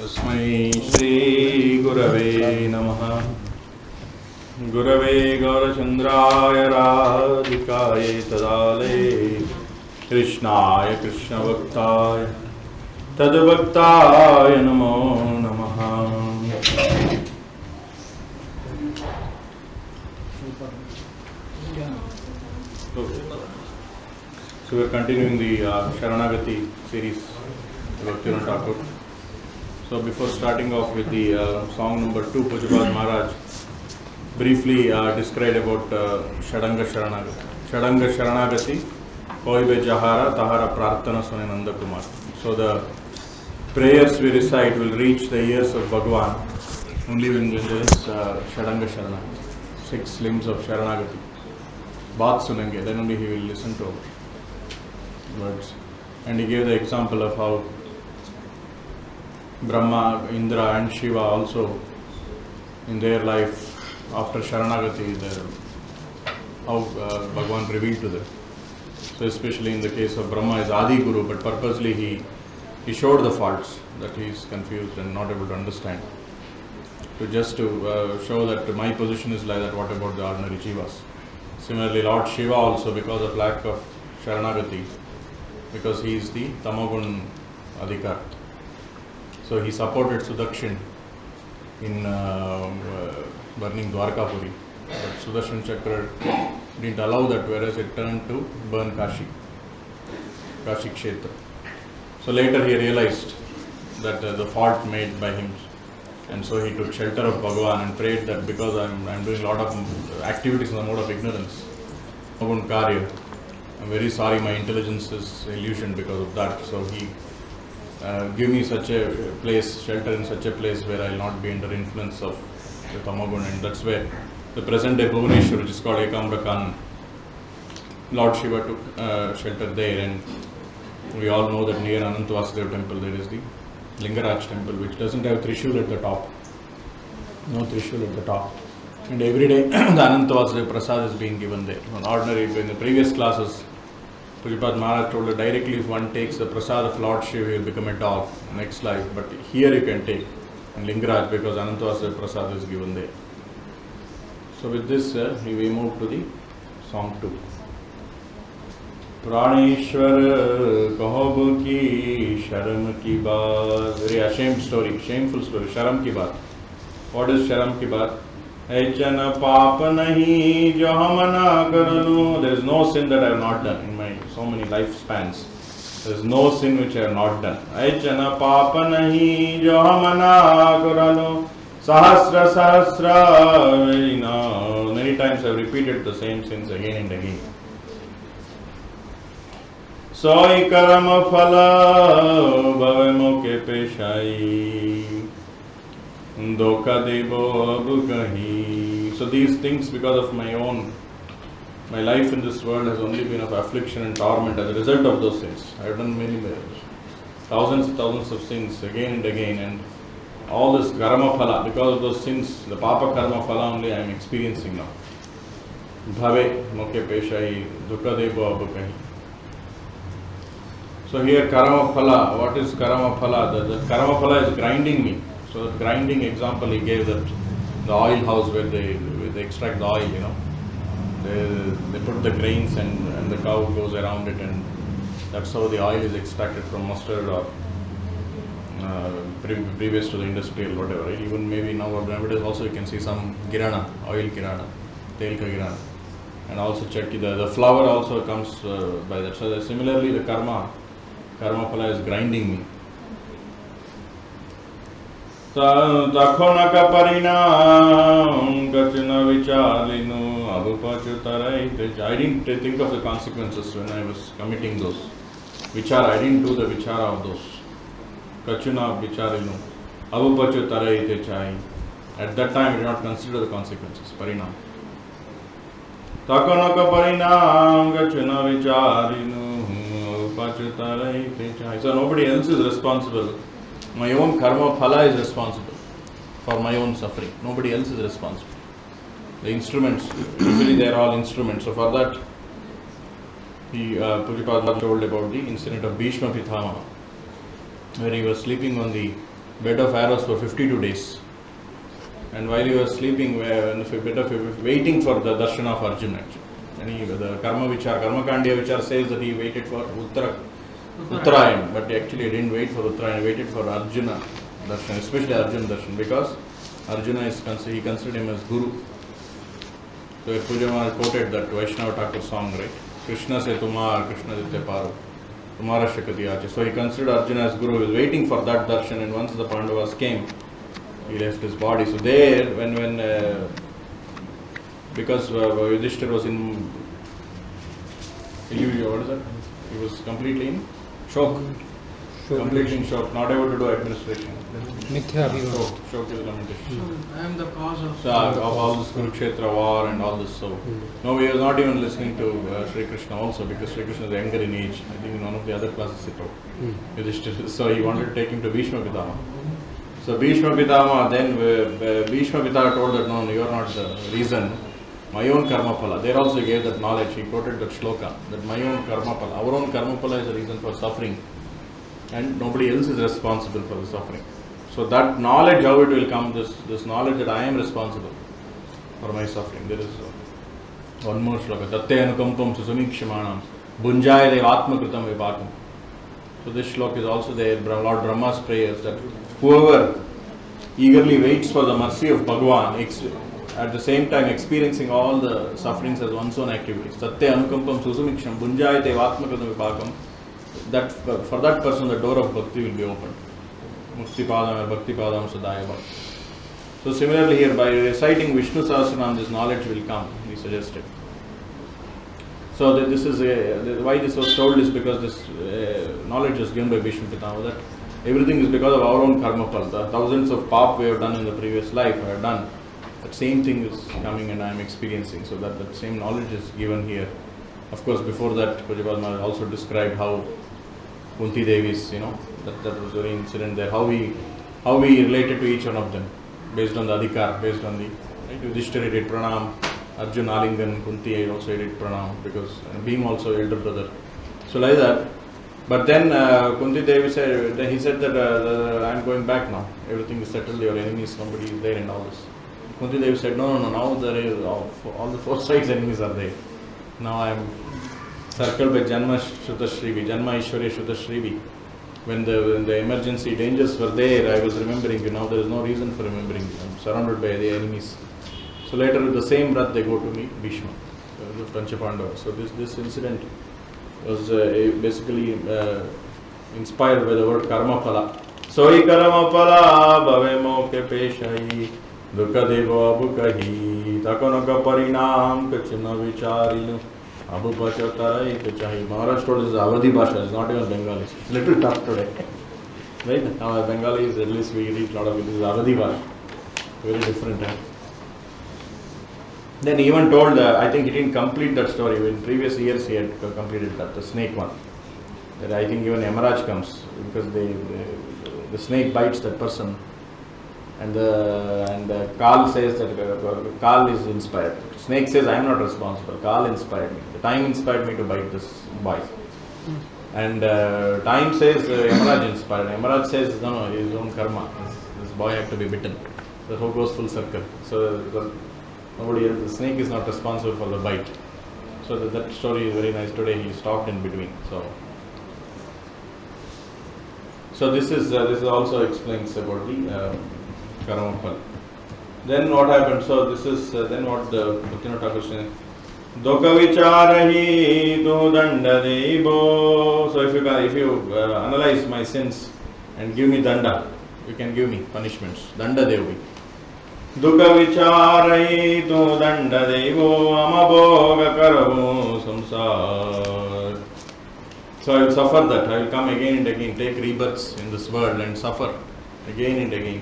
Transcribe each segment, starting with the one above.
Tasmai Shri Gurave Namaha. Gurave Gaurachandraya Radhikaye Tadale Krishnaya Krishna Bhaktaya Tadbhaktaya Namo Namaha. So we are continuing the Saranagati series, Bhakti Thakur. So before starting off with the song number 2, Pujapad Maharaj briefly described about Shadanga Saranagati. Shadanga Saranagati, Koibe Jahara, Tahara Prarthana Sune Nanda Kumar. So the prayers we recite will reach the ears of Bhagwan only when there is Shadanga Saranagati, 6 limbs of Saranagati. Baat sunenge, then only he will listen to words. And he gave the example of how Brahma, Indra and Shiva also in their life after Sharanagati, how Bhagwan revealed to them. So especially in the case of Brahma is Adi Guru, but purposely he showed the faults that he is confused and not able to understand. So just to show that my position is like that, what about the ordinary Jivas? Similarly, Lord Shiva also, because of lack of Sharanagati, because he is the Tamagun Adhikar. So he supported Sudakshin in burning Dwarkapuri. But Sudarshan Chakra didn't allow that, whereas it turned to burn Kashi Kshetra. So later he realized that the fault made by him, and so he took shelter of Bhagavan and prayed that because I'm doing a lot of activities in the mode of ignorance, Magun Karya, I'm very sorry, my intelligence is illusioned because of that. So he give me such a place, shelter in such a place where I'll not be under influence of the Tamagun, and that's where the present day Bhuvaneshwar, which is called Ekamrakan, Lord Shiva took shelter there. And we all know that near Anantavasudev temple there is the Lingaraj temple, which doesn't have Trishul at the top. No Trishul at the top. And every day the Anantavasudev Prasad is being given there. On ordinary, in the previous classes, Pujapad Maharaj told that directly if one takes the Prasad of Lord Shiva, he will become a dog next life. But here you can take in Lingaraj because Anantavasudev Prasad is given there. So with this, we move to the song 2. Praneshwar kahob ki sharam ki baat. Very ashamed story, shameful story. Sharam ki baat. What is sharam ki baat? Echana papa nahi jo hum na karanu. There is no sin that I have not done in my so many lifespans. There is no sin which I have not done. Echana papa nahi jo hum na karanu. Sahasra sahasra. Many times I have repeated the same sins again and again. Soi karama phala bhave moke peshai doka debo abu kahi. So these things, because of my life in this world has only been of affliction and torment as a result of those sins. I have done many thousands of sins again and again, and all this karma phala, because of those sins, the papa karma phala only I am experiencing now. Bhave moke peshai doka debo abu kahi. So here karma phala, what is karma phala? The karma phala is grinding me. So the grinding example he gave, that the oil house where they extract the oil, they put the grains and the cow goes around it, and that's how the oil is extracted from mustard or previous to the industrial whatever. Right? Even maybe nowadays also you can see some girana, oil girana, tel ka girana, and also chakki, the flour also comes by that. So similarly the karma phala is grinding me. Takhonaka parinam kachana vichalinu abhupachutarai. I didn't think of the consequences when I was committing those vichara. I didn't do the vichara of those. Kachana vichalinu abhupachutarai techai. At that time I did not consider the consequences. Parinam. Takhonaka parinam kachana vichalinu abhupachutarai techai. So nobody else is responsible. My own karma phala is responsible for my own suffering. Nobody else is responsible. The instruments, usually they are all instruments. So for that, Pujapad told about the incident of Bhishma Pithamah, where he was sleeping on the bed of arrows for 52 days. And while he was sleeping, waiting for the darshan of Arjuna. And the karma kandya vichar says that he waited for Uttarayan, but actually he didn't wait for Uttarayan, he waited for Arjuna darshan, especially Arjuna darshan, because Arjuna he considered him as Guru. So Puja Maharaj quoted that Vaishnava Thakur song, right? Krishna se tumar, Krishna jite paro, tumara shakati ache. So he considered Arjuna as Guru, he was waiting for that darshan, and once the Pandavas came, he left his body. So there, because Yudhishthira was in, what is that? He was completely in shock. Completely in shock, not able to do administration. Shock is lamentation. I am the cause of all this Kurukshetra war and all this. So, no, he was not even listening to Sri Krishna also, because Sri Krishna is younger in age. I think in one of the other classes it wrote. So he wanted to take him to Bhishma Pitama. So Bhishma Pitama, then Bhishma Pitama told that no, you are not the reason. My own karma phala. There also gave that knowledge. He quoted that shloka, that my own karma phala. Our own karma phala is the reason for suffering, and nobody else is responsible for the suffering. So that knowledge, how it will come, this knowledge that I am responsible for my suffering. There is one more shloka. Tatte anukampam susamikshamanam bunjayade atmakritam vipakam. So this shloka is also there, Lord Brahma's prayers, that whoever eagerly waits for the mercy of Bhagavan, at the same time experiencing all the sufferings as one's own activities. Satya anukampam susamiksham bunjayate atmakritam vipakam. That for that person the door of bhakti will be opened. Mukti padam or bhakti padam sadaya bhakti. So similarly here, by reciting Vishnu Sahasranam, this knowledge will come, he suggested. So this is why this was told is because this knowledge was given by Bhishma Pitama, that everything is because of our own karma phala. The thousands of pap we have done in the previous life, I have done. That same thing is coming and I am experiencing. So that same knowledge is given here. Of course, before that, Pujapad Maharaj also described how Kunti Devi's, that was very incident there. How we related to each one of them, based on the adhikar, based on the Yudhishthira did pranam, Arjuna Alingan, Kunti also did pranam, because being also elder brother. So like that. But then Kunti Devi said, he said that I am going back now. Everything is settled. Your enemy, somebody is there, and all this. Kunti Devi said, no. Now there is all the four sides enemies are there. Now I am circled by Janma Shutashrivi, Janma Ishwarya Shutashrivi. When the emergency dangers were there, I was remembering you. Now there is no reason for remembering you. I am surrounded by the enemies. So later with the same breath they go to meet Bhishma, the Panchapandava. So this incident was basically inspired by the word karma phala. Soi karma phala bhave moke peshai dukha devo abhukahi takonaka parinam kachina vicharinu abhupachatarai kachahi. Maharaj told this is Avadhi Bhasha, it's not even Bengali. It's a little tough today. Right? Now Bengali is, at least we read a lot of it. This is Avadhi Bhasha. Very different. Then he even told, I think he didn't complete that story. In previous years he had completed that, the snake one. That I think even Yamaraj comes, because the snake bites that person. And Kal says that Kal is inspired. Snake says, I am not responsible. Kal inspired me. The time inspired me to bite this boy. And time says Yamaraj inspired. Yamaraj says, no, his own karma. This boy had to be bitten. The whole goes full circle. So nobody else, the snake is not responsible for the bite. So that story is very nice. Today he stopped in between. So this also explains about the karma phala. Then what happened? So this is then what the Bhaktivinoda Thakur says. Doka vicharahi do danda deibo. So if you analyze my sins and give me danda, you can give me punishments. Danda devi. Dukkha vicharai tu danda devo amabhoga karavo samsar. So I will suffer that. I will come again and again, take rebirths in this world and suffer again and again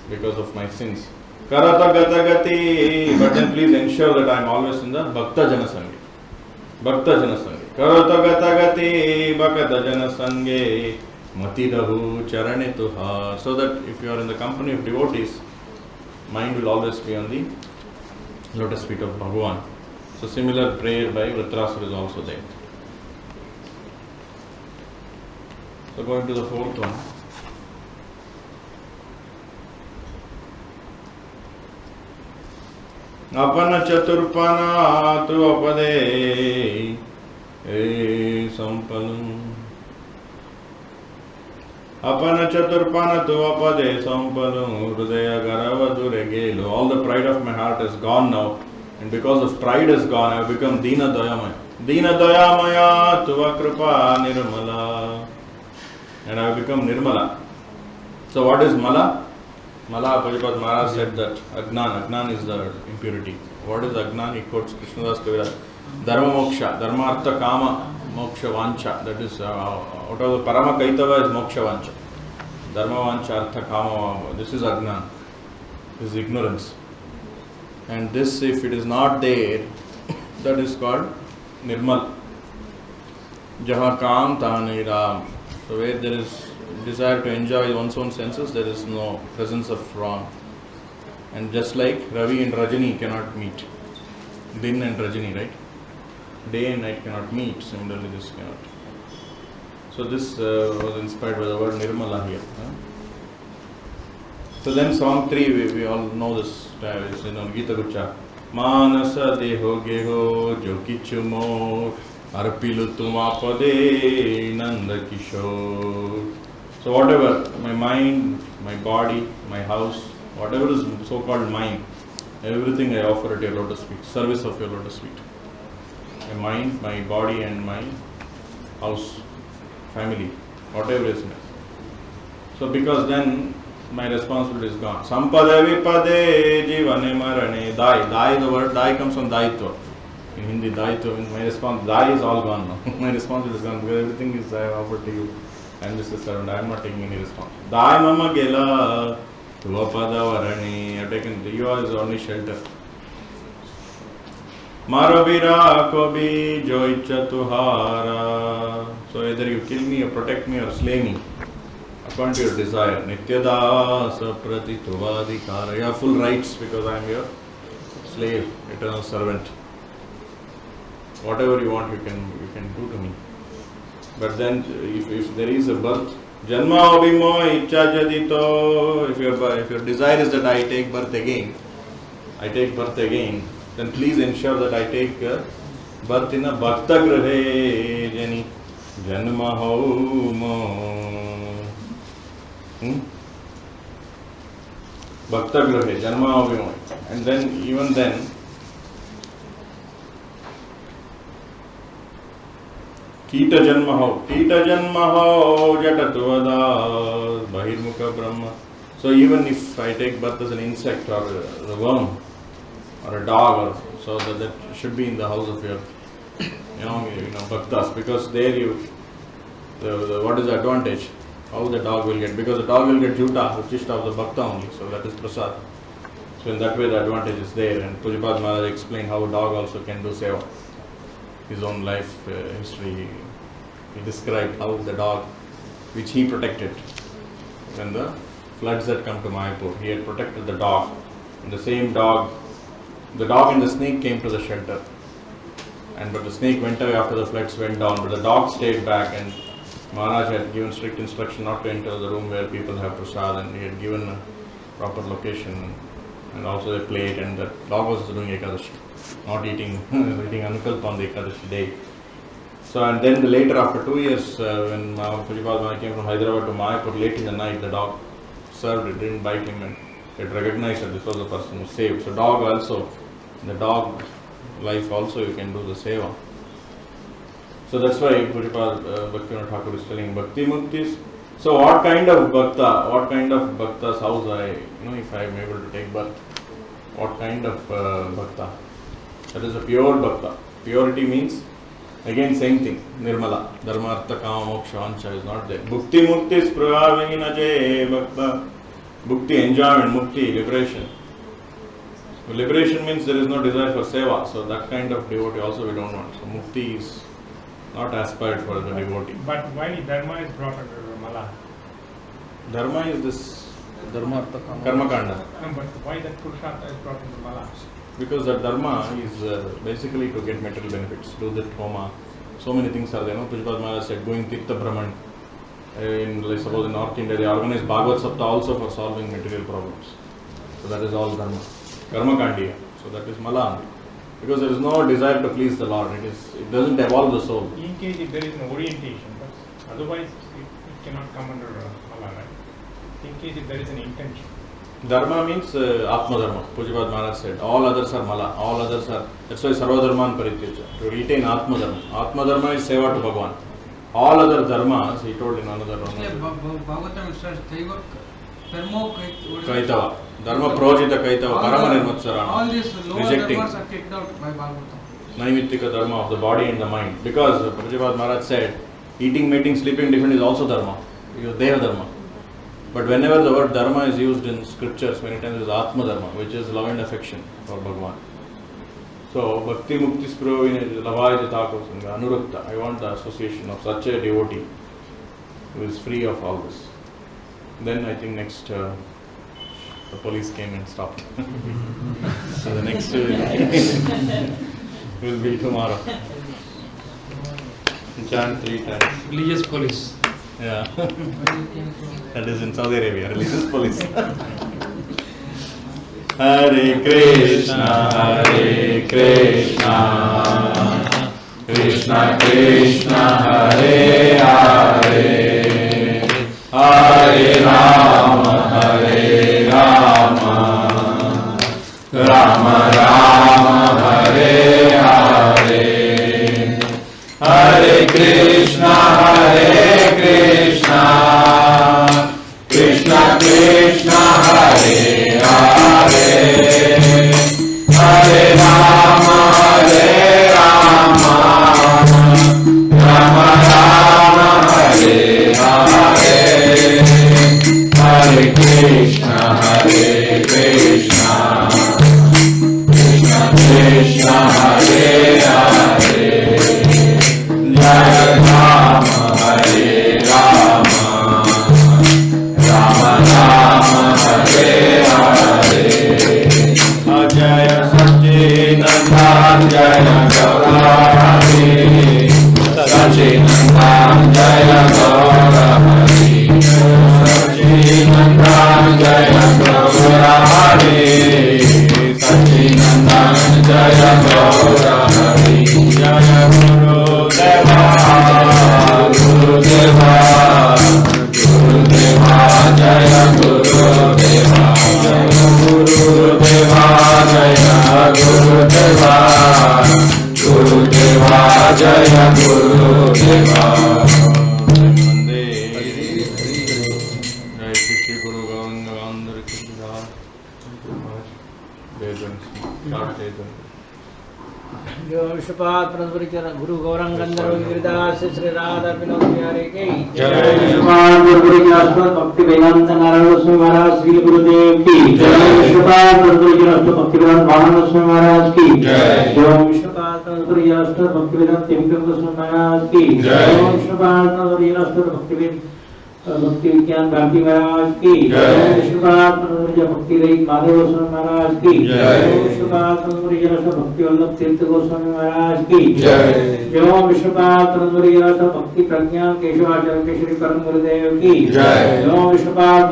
because of my sins. Karata gata gati. But then please ensure that I am always in the Bhakta Jana Sange. Bhakta Jana Sange. Karata gata gati Bhakta Jana Sange Matirahu Charane Tuha. So that if you are in the company of devotees, mind will always be on the lotus feet of Bhagavan. So similar prayer by Vritrasura is also there. So going to the fourth one. Apana chaturpana tu apade sampalum. Apana chaturpana tu apade sampalum hridaya garavadure gelu. All the pride of my heart is gone now, and because of pride is gone, I have become Dina Dayamaya. Dina Dayamaya tuva kripa nirmala, and I have become Nirmala. So what is Mala? Mala, Prabhupada Maharaj said that Agnan is the impurity. What is Agnan? He quotes Krishnadas Kaviraj. Dharma Moksha, Dharma Artha Kama, Moksha Vancha. That is, out of the Parama Kaitava is Moksha Vancha. Dharma Vancha, Artha Kama, this is Agnan. This is ignorance. And this, if it is not there, that is called Nirmal. Jaha Kam Tani Ram. So where there is desire to enjoy one's own senses, there is no presence of wrong. And just like Ravi and Rajani cannot meet, Din and Rajani, right? Day and night cannot meet, similarly this cannot. So this was inspired by the word Nirmala here. So then song 3, we all know this, it's in Gita Gucha. Manasa deho geho jo kichu mor arpilu tumapade nanda kishore. So whatever, my mind, my body, my house, whatever is so-called mine, everything I offer at your lotus feet, service of your lotus feet. My mind, my body and my house, family, whatever is mine. So because then my responsibility is gone. Sampada vipade jivane marane dai. Dai, the word dai comes from daitva. In Hindi, daitva means my responsibility. Dai is all gone now. My responsibility is gone because everything is I offered to you. And this is servant, I am not taking any responsibility. Dai mama gela tuvapada varani. I have taken, you are the only shelter. Maravira kobi joicha tuhara. So either you kill me or protect me or slay me, according to your desire. Nityada saprati tuvadikara. You have full rights because I am your slave, eternal servant. Whatever you want, you can do to me. But then, if there is a birth, janma abhimo icha jadito, if your desire is that I take birth again, then please ensure that I take birth in a bhakta grahe jani janma homo. Bhakta grahe janma abhimo. And then, even then, Kita janma ho jatatuvada bahirmukha brahma. So even if I take birth as an insect or a worm or a dog, or so that should be in the house of your bhaktas, because there what is the advantage? How the dog will get, because the dog will get juta, uchishta of the bhakta only, so that is prasad. So in that way the advantage is there, and Pujapad Maharaj explained how a dog also can do seva. His own life history, he described how the dog, which he protected when the floods had come to Mayapur, he had protected the dog, and the same dog, the dog and the snake came to the shelter, but the snake went away after the floods went down, but the dog stayed back, and Maharaj had given strict instruction not to enter the room where people have prasad, and he had given a proper location and also a plate, and the dog was doing Ekadashi, not eating Anukalpa on the Ekadashi day. So, and then later, after 2 years, when Pujapad came from Hyderabad to Mayapur, late in the night, the dog served it, didn't bite him, and it recognized that this was the person who saved. So dog also, in the dog life also you can do the seva. So that's why Pujapad Bhaktivinoda Thakur is telling Bhakti Muktis. So what kind of bhakta's house if I am able to take birth, what kind of bhakta? That is a pure bhakta. Purity means, again same thing, Nirmala, Dharma, Artha, Kama, Moksha, Vancha is not there. Bhukti Mukti Spragavina Jay Bhakta. Bhukti, enjoyment, Mukti, liberation. So liberation means there is no desire for seva, so that kind of devotee also we don't want. So Mukti is not aspired for the devotee. But why Dharma is brought under Mala? Dharma is this Dharma, Artha, Kama, Karma Kanda. No, but why that Purushartha is brought into Mala? Because that Dharma is basically to get material benefits, do that homa. So many things are there. Pujapad Maharaj said, going Tirtha Brahman. Suppose in North India, they organize Bhagavad Sapta also for solving material problems. So that is all Dharma. Karma Kandiya. So that is mala, because there is no desire to please the Lord. It doesn't evolve the soul. In case if there is an orientation, but otherwise it cannot come under mala, right? In case if there is an intention. Dharma means Atma Dharma. Pujapad Maharaj said, all others are mala, all others are. That's why Sarva Dharman Parityaja. To retain Atma Dharma. Atma Dharma is seva to Bhagavan. All other dharmas, he told in another one. Bhagavatam says, Kaitava. Dharma projita kaitava, parama nirmatsarana. All these lower dharmas are kicked out by Bhagavatam. Naimittika dharma of the body and the mind. Because Pujapad Maharaj said, eating, mating, sleeping different is also dharma. Because they are dharma. But whenever the word dharma is used in scriptures, many times it is Atma Dharma, which is love and affection for Bhagavan. So, Bhakti Mukti Sprovina Lavaya Jatako Anurukta. I want the association of such a devotee who is free of all this. Then I think next the police came and stopped. So the next will be tomorrow. Chant 3 times. Religious police. Yeah. That is in Saudi Arabia, religious police. Hare Krishna, Krishna Krishna, Hare Hare, Hare Rama, Rama Rama, Hare Hare, Hare Krishna, Krishna Krishna, Hare Hare, Hare Rama, Rama Rama, Hare Hare, Hare Krishna, Krishna Krishna, Hare Hare, Jaya Rama, Hare Rama, Rama Rama, Hare Hare, Jaya Satchidananda, Jaya Gaurahari, Satchidananda, Jaya Gaurahari, Satchidananda, Jaya Gaurahari, Satchidananda, Jaya Gaurahari, Jaya Guru Deva, Guru Deva, Guru Deva, Jaya Guru Deva, Jaya Guru Deva, Jaya Guru Deva, Guru Deva, Jaya Guru Deva. Jai Shri Guru Gauranga Vandar Krishna. जो विश्वपाद गुरु गौरंग गंधर्व गिरिदास श्री राधा विनोद प्यारे के जय। विश्वपाद गुरु भक्ति वेदांत नारायण गोस्वामी महाराज श्री गुरुदेव की जय। विश्वपाद गुरु भक्ति वेदांत भावन गोस्वामी महाराज की जय। जो विश्वपाद गुरु भक्ति वेदांत तिमकम गोस्वामी महाराज की जय। विश्वपाद गुरु भक्ति विज्ञान भारती महाराज की जय। विश्वपाद भक्ति रहित माधव गोस्वामी महाराज की जय। विश्वपाद भक्ति वल्लभ तीर्थ गोस्वामी महाराज की जय। जो विश्वपाद भक्ति प्रज्ञान केशवाचार्य केशरी परम गुरुदेव की जय। जो विश्वपाद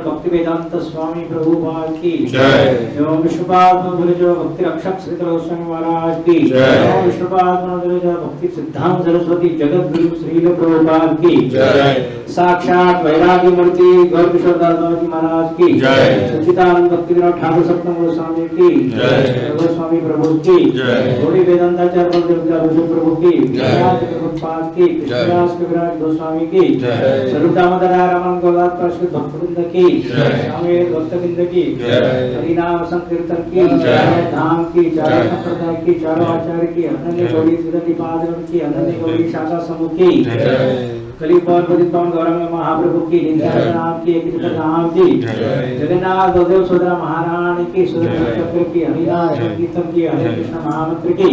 भक्ति वेदांत स्वामी प्रभुपाद की जय। जो विश्वपाद भक्ति रक्षक श्री गोस्वामी महाराज की जय। विश्वपाद भक्ति सिद्धांत सरस्वती जगत गुरु श्री प्रभुपाद की जय। साक्षात वैरागी मूर्ति गौर किशोर दास जी महाराज की जय। सच्चिदानंद भक्ति विनोद ठाकुर सप्तम गोस्वामी की जय। गोस्वामी प्रभु की जय। गौरी वेदांताचार्य प्रभु की जय। प्रभुपाद की कृष्णदास कविराज गोस्वामी की जय। स्वरूप दामोदर रमन गोदात परिषद भक्तवृंद की जय। स्वामी भक्तवृंद की जय। हरिनाम संकीर्तन की जय। धाम की चार संप्रदाय की चारों आचार्य की अनन्य गौरी पाद की अनन्य गौरी शाखा समूह की जय। कलिपौर पतितौन गौरंग महाप्रभु की नाम की एक नाम की जगन्नाथ बलदेव सुभद्रा महारानी की सुदर्शन चक्र की हरिनाम संकीर्तन की हरे कृष्ण महामंत्र की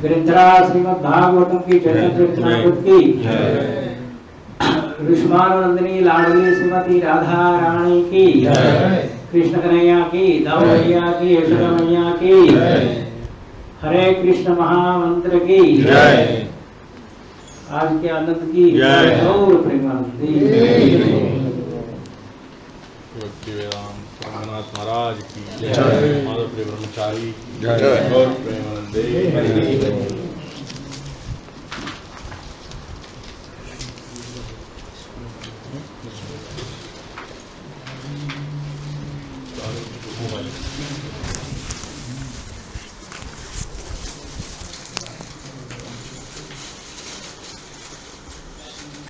गिरिधराज श्रीमद् भागवतम की चैतन्य चरितामृत की ऋषभानुनंदिनी लाडली श्रीमती राधा रानी की कृष्ण कन्हैया की दाऊ मैया की यशोदा मैया की हरे कृष्ण महामंत्र की आज के आनंद की और प्रेमानंद भक्ति वेदांत रंगनाथ महाराज की जय, माधव प्रिय ब्रह्मचारी की जय, गौर प्रेमानंदे।